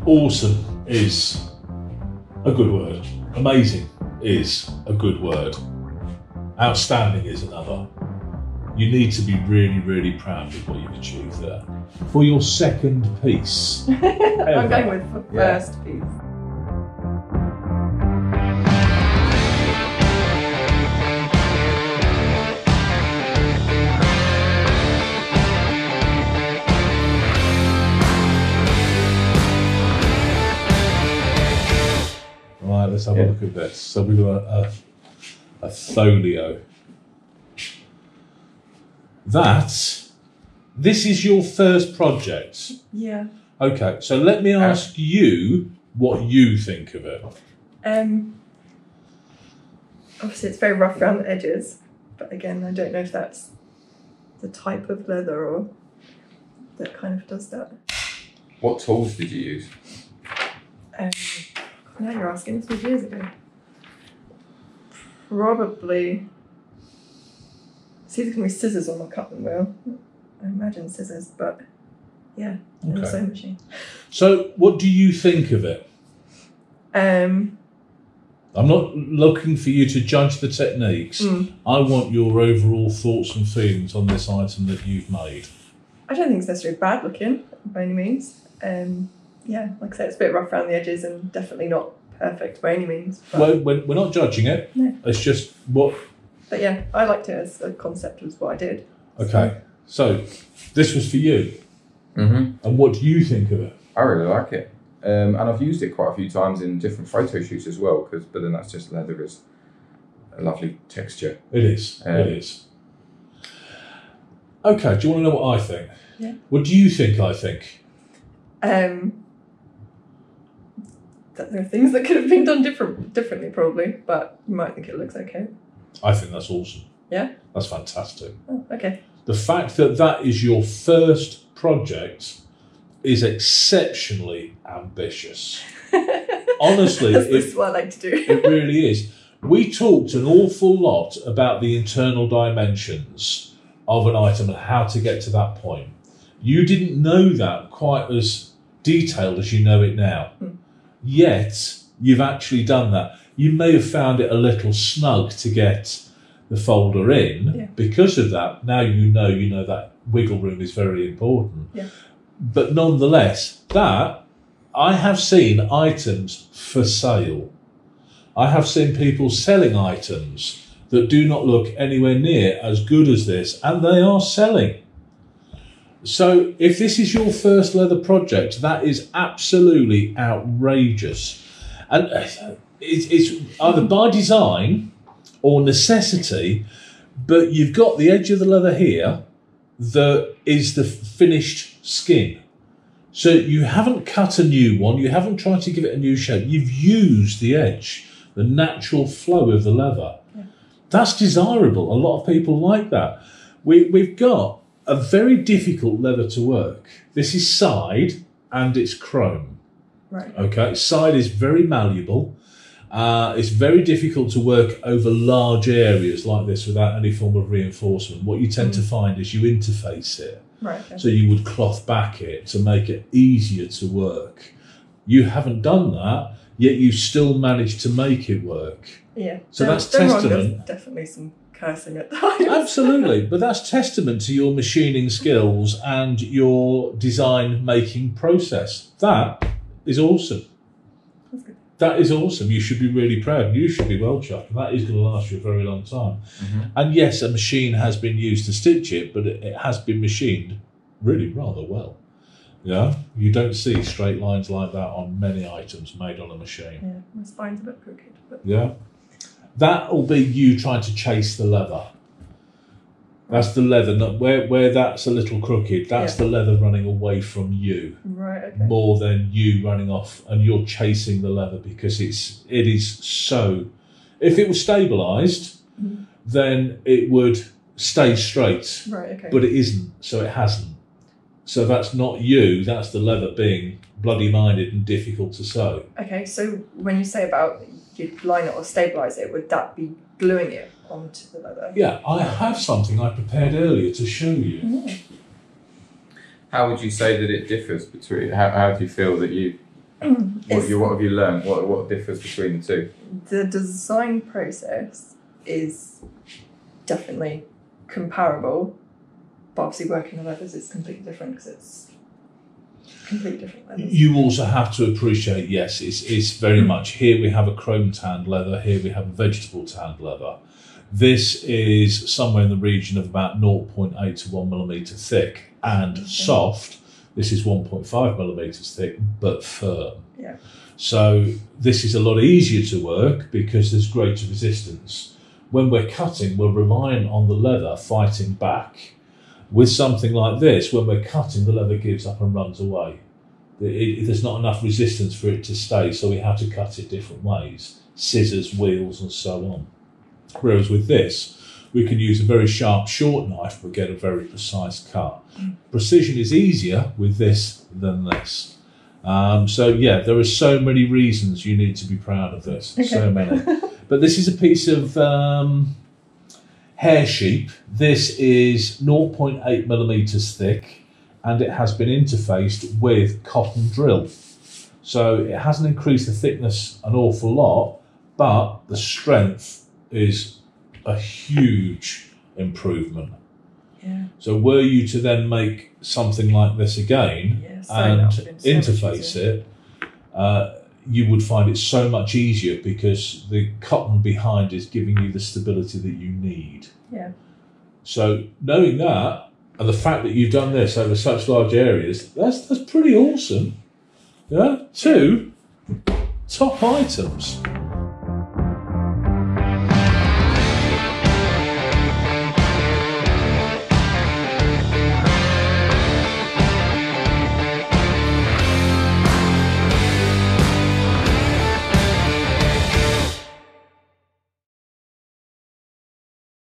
Awesome is a good word. Amazing is a good word. Outstanding is another. You need to be really, really proud of what you've achieved there. For your second piece. I'm going with the first piece. Right, let's have a look at this. So we've got a folio. This is your first project? Yeah. Okay, so let me ask you what you think of it. Obviously it's very rough around the edges, but again, I don't know if that's the type of leather or that kind of does that. What tools did you use? Now you're asking, this was years ago. Probably, it's either going to be scissors or my cutting wheel. I imagine scissors, but yeah, in the sewing machine. So what do you think of it? I'm not looking for you to judge the techniques. I want your overall thoughts and feelings on this item that you've made. I don't think it's necessarily bad looking by any means. Yeah, like I said, it's a bit rough around the edges and definitely not perfect by any means. Well, we're not judging it. No. It's just what... But yeah, I liked it as a concept, was what I did. Okay, so this was for you. And what do you think of it? I really like it. And I've used it quite a few times in different photo shoots as well, but then that's just leather is a lovely texture. It is, it is. Okay, do you want to know what I think? Yeah. What do you think I think? That there are things that could have been done differently probably, but you might think it looks okay. I think that's awesome. Yeah? That's fantastic. Oh, okay. The fact that that is your first project is exceptionally ambitious. Honestly, that's what I like to do. It really is. We talked an awful lot about the internal dimensions of an item and how to get to that point. You didn't know that quite as detailed as you know it now. Yet, you've actually done that. You may have found it a little snug to get the folder in. Because of that. Now you know that wiggle room is very important. But nonetheless, that I have seen items for sale. I have seen people selling items that do not look anywhere near as good as this, and they are selling. So if this is your first leather project, that is absolutely outrageous. And it's either by design or necessity, but you've got the edge of the leather here that is the finished skin. So you haven't cut a new one, you haven't tried to give it a new shape, you've used the edge, the natural flow of the leather. That's desirable. A lot of people like that. We've got a very difficult leather to work. This is side and it's chrome. Right. Okay, side is very malleable. It's very difficult to work over large areas like this without any form of reinforcement. What you tend to find is you interface it. Right. Okay. So you would cloth back it to make it easier to work. You haven't done that, yet you still managed to make it work. Yeah. So that's testament. There's definitely some cursing at times. Absolutely, but that's testament to your machining skills and your design making process. That is awesome. That's good. That is awesome. You should be really proud. You should be well chuffed. That is going to last you a very long time. And yes, a machine has been used to stitch it, but it has been machined really rather well. Yeah, you don't see straight lines like that on many items made on a machine. Yeah, my spine's a bit crooked. But... Yeah. That'll be you trying to chase the leather. That's the leather, not where that's a little crooked, that's the leather running away from you. Right, okay. More than you running off and you're chasing the leather because it is so... If it was stabilised, then it would stay straight. Right, okay. But it isn't, so it hasn't. So that's not you, that's the leather being bloody-minded and difficult to sew. Okay, so when you say about you'd line it or stabilise it, would that be gluing it onto the leather? Yeah, I have something I prepared earlier to show you. How would you say that it differs between, how do you feel that you What have you learned? What differs between the two? The design process is definitely comparable, but obviously working on leathers is completely different because it's completely different leathers. You also have to appreciate, yes, it's very much, here we have a chrome tanned leather, here we have a vegetable tanned leather. This is somewhere in the region of about 0.8 to 1 millimetre thick and soft. This is 1.5 millimetres thick, but firm. Yeah. So this is a lot easier to work because there's greater resistance. When we're cutting, we're relying on the leather fighting back. With something like this, when we're cutting, the leather gives up and runs away. There's not enough resistance for it to stay, so we have to cut it different ways. Scissors, wheels, and so on. Whereas with this, we can use a very sharp, short knife, but get a very precise cut. Precision is easier with this than this. So yeah, there are so many reasons you need to be proud of this. Okay. So many. But this is a piece of hair sheep. This is 0.8 millimetres thick, and it has been interfaced with cotton drill. So it hasn't increased the thickness an awful lot, but the strength is a huge improvement. Yeah. So were you to then make something like this again and interface it, you would find it so much easier because the cotton behind is giving you the stability that you need. Yeah. So knowing that, and the fact that you've done this over such large areas, that's pretty awesome. Yeah. 2 top items.